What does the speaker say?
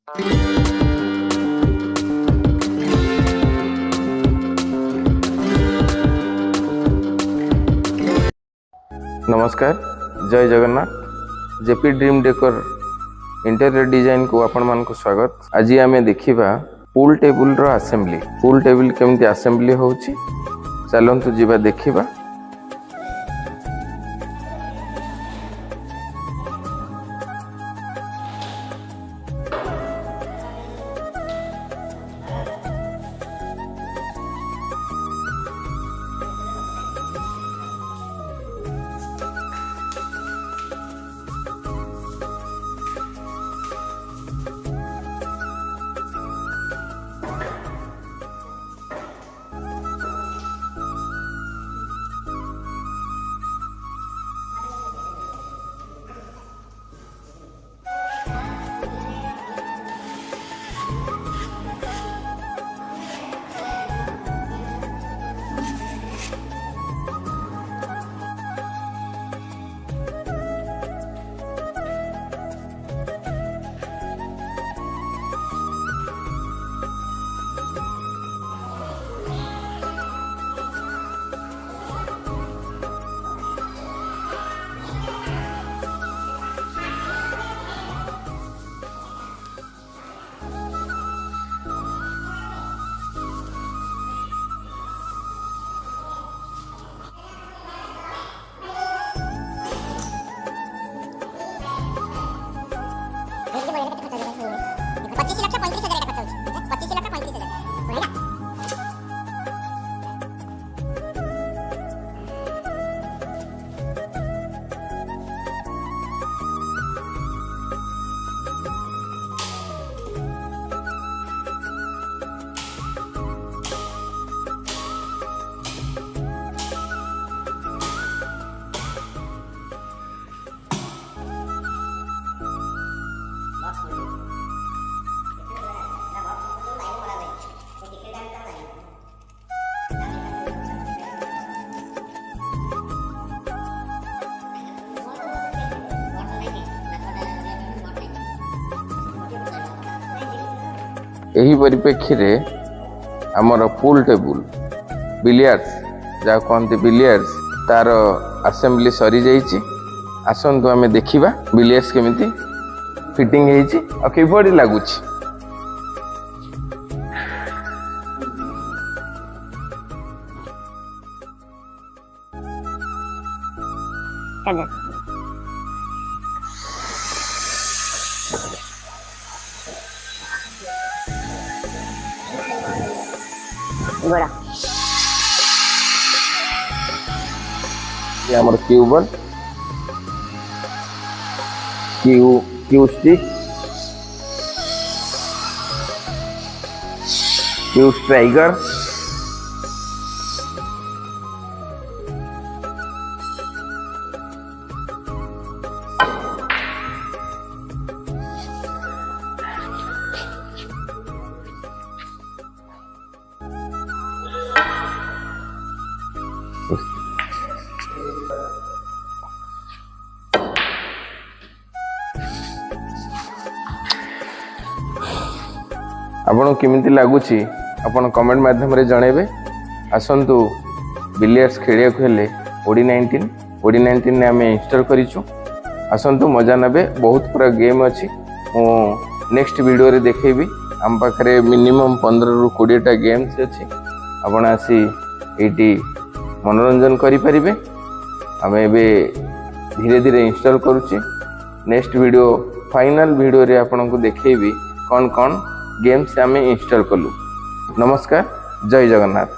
नमस्कार, जय Jagannath. JP dream decor interior design को आपण मान को स्वागत। आज आमे देखिबा पूल टेबल रो असेंबली। पूल टेबल केमती असेंबली होउची चलंतु जीवा देखिबा। यही परिप्रेक्षी रे आमर पूल टेबुल बिलियर्ड्स जहाँ कहते बिलियर्ड्स तार असेंबली सरी जाइए। आसतु आमे देखिबा बिलियर्ड्स केमिति फिटिंग होइछि आ किपरि लागुछि। बड़ा ये हमर क्यूबल क्यू स्टिक क्यू स्ट्राइकर आपन केमिति लागुची आपन कमेंट माध्यम रे जणेबे। आसंतु बिलियर्ड्स खेलिया को हेले ओडी19 ने आमे इंस्टॉल करिछु। आसंतु मजा नबे। बहुत पूरा गेम अछि। मो नेक्स्ट वीडियो रे देखेबी। आम पाखरे मिनिमम 15 रु 20 टा गेम्स अछि। आपन आसी एटी मनोरंजन करि परिबे। आमे एबे धीरे धीरे इंस्टॉल करूची। नेक्स्ट वीडियो फाइनल वीडियो रे आपन को देखेबी कौन कौन गेम्स आमे इंस्टॉल कलु। नमस्कार, जय जगन्नाथ।